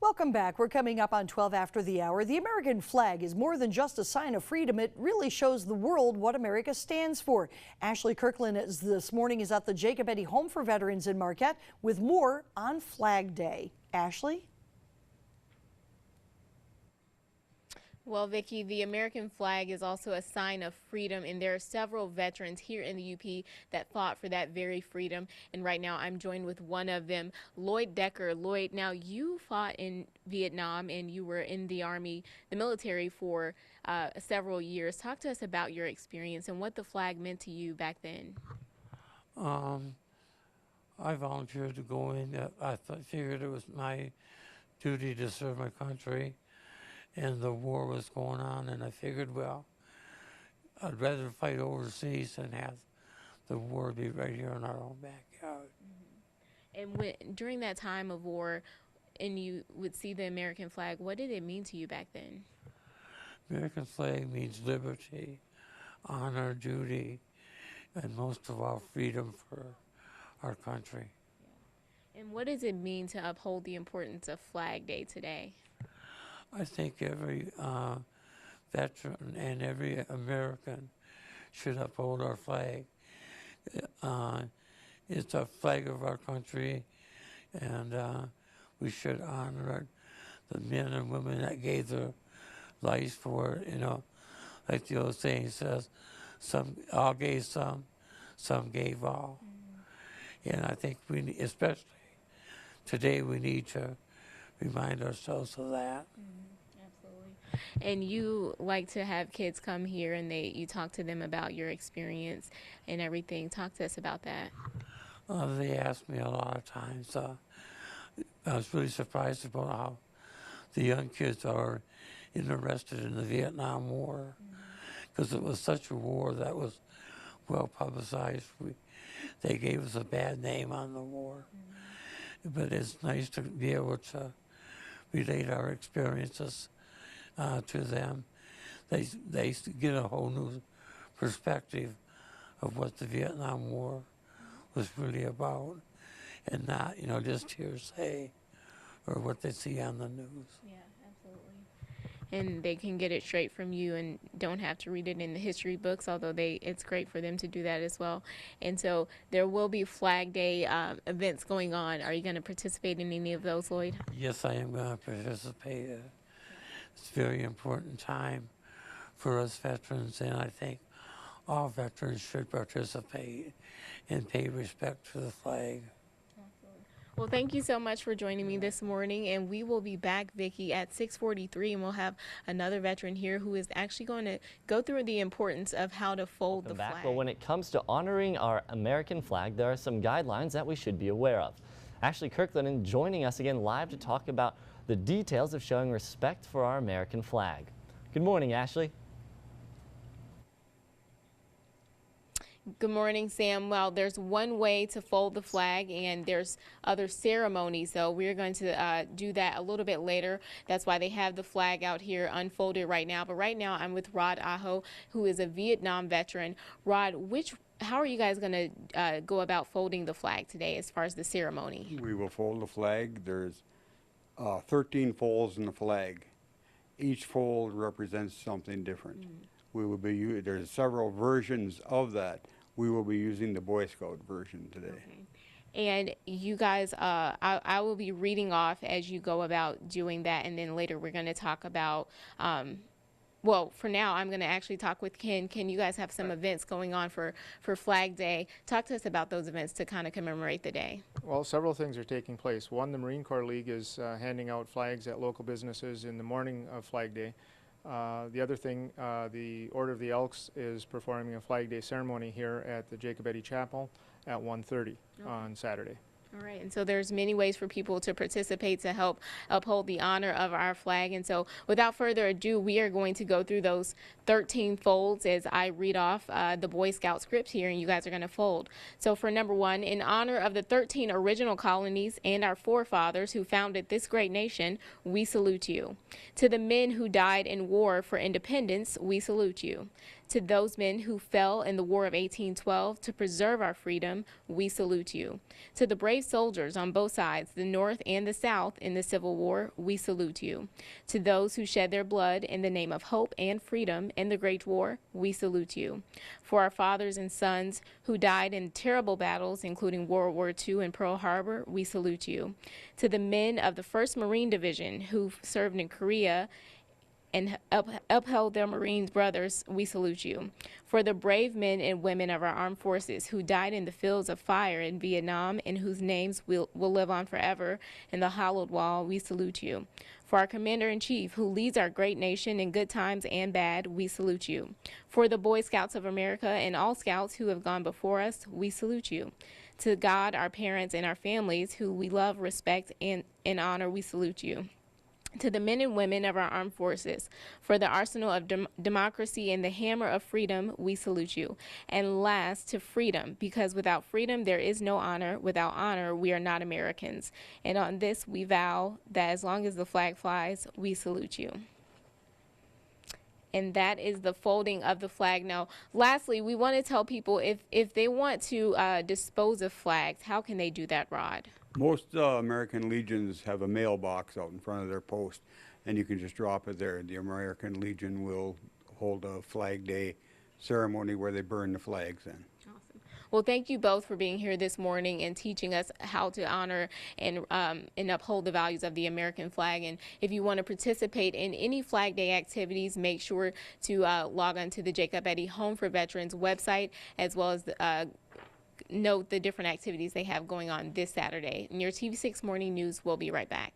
Welcome back. We're coming up on 12 after the hour. The American flag is more than just a sign of freedom. It really shows the world what America stands for. Ashley Kirkland this morning is at the Jacob Eddy Home for Veterans in Marquette with more on Flag Day. Ashley? Well, Vicki, the American flag is also a sign of freedom, and there are several veterans here in the UP that fought for that very freedom. And right now I'm joined with one of them, Lloyd Decker. Lloyd, now you fought in Vietnam and you were in the Army, the military, for several years. Talk to us about your experience and what the flag meant to you back then. I volunteered to go in. Figured it was my duty to serve my country. And the war was going on, and I figured, well, I'd rather fight overseas than have the war be right here in our own backyard. Mm-hmm. And during that time of war, and you would see the American flag, what did it mean to you back then? American flag means liberty, honor, duty, and most of all, freedom for our country. Yeah. And what does it mean to uphold the importance of Flag Day today? I think every veteran and every American should uphold our flag. It's a flag of our country, and we should honor the men and women that gave their lives for it. You know, like the old saying says, all gave some gave all. Mm-hmm. And I think especially today, we need to remind ourselves of that. Mm-hmm. Absolutely. And you like to have kids come here and you talk to them about your experience and everything. Talk to us about that. They ask me a lot of times. I was really surprised about how the young kids are interested in the Vietnam War, because it was such a war that was well publicized. They gave us a bad name on the war. But it's nice to be able to relate our experiences to them. They get a whole new perspective of what the Vietnam War was really about, and not, just hearsay or what they see on the news. Yeah, absolutely. And they can get it straight from you and don't have to read it in the history books, although it's great for them to do that as well. And so there will be Flag Day events going on. Are you going to participate in any of those, Lloyd? Yes, I am going to participate. It's a very important time for us veterans, and I think all veterans should participate and pay respect to the flag. Well, thank you so much for joining me this morning, and we will be back, Vicki, at 6:43, and we'll have another veteran here who is actually going to go through the importance of how to fold the flag. Well, when it comes to honoring our American flag, there are some guidelines that we should be aware of. Ashley Kirkland joining us again live to talk about the details of showing respect for our American flag. Good morning, Ashley. Good morning, Sam. Well, there's one way to fold the flag, and there's other ceremonies, though. We're going to do that a little bit later. That's why they have the flag out here unfolded right now. But right now, I'm with Rod Aho, who is a Vietnam veteran. Rod, how are you guys going to go about folding the flag today as far as the ceremony? We will fold the flag. There's 13 folds in the flag. Each fold represents something different. We will be there's several versions of that. We will be using the Boy Scout version today. Okay. And you guys, I will be reading off as you go about doing that, and then later we're going to talk about, well, for now, I'm going to actually talk with Ken. Ken, you guys have some events going on for Flag Day. Talk to us about those events to kind of commemorate the day. Well, several things are taking place. One, the Marine Corps League is handing out flags at local businesses in the morning of Flag Day. The other thing, the Order of the Elks is performing a Flag Day ceremony here at the Jacob Eddy Chapel at 1:30 on Saturday. All right, and so there's many ways for people to participate to help uphold the honor of our flag. And so without further ado, we are going to go through those 13 folds as I read off the Boy Scout script here, and you guys are going to fold. So for number one, in honor of the 13 original colonies and our forefathers who founded this great nation, we salute you. To the men who died in war for independence, we salute you. To those men who fell in the War of 1812 to preserve our freedom, we salute you. To the brave soldiers on both sides, the North and the South, in the Civil War, we salute you. To those who shed their blood in the name of hope and freedom in the Great War, we salute you. For our fathers and sons who died in terrible battles, including World War II and Pearl Harbor, we salute you. To the men of the 1st Marine Division who served in Korea and upheld their Marines brothers, we salute you. For the brave men and women of our armed forces who died in the fields of fire in Vietnam and whose names will live on forever in the hallowed wall, we salute you. For our Commander-in-Chief who leads our great nation in good times and bad, we salute you. For the Boy Scouts of America and all Scouts who have gone before us, we salute you. To God, our parents, and our families who we love, respect, and honor, we salute you. To the men and women of our armed forces, for the arsenal of democracy and the hammer of freedom, we salute you. And last, to freedom, because without freedom there is no honor. Without honor, we are not Americans. And on this we vow that as long as the flag flies, we salute you. And that is the folding of the flag. Now, lastly, we want to tell people if they want to dispose of flags, how can they do that, Rod? Most American Legions have a mailbox out in front of their post, and you can just drop it there. The American Legion will hold a Flag Day ceremony where they burn the flags in. Awesome. Well, thank you both for being here this morning and teaching us how to honor and uphold the values of the American flag. And if you want to participate in any Flag Day activities, make sure to log on to the Jacob Eddy Home for Veterans website, as well as note the different activities they have going on this Saturday. And your TV6 Morning News will be right back.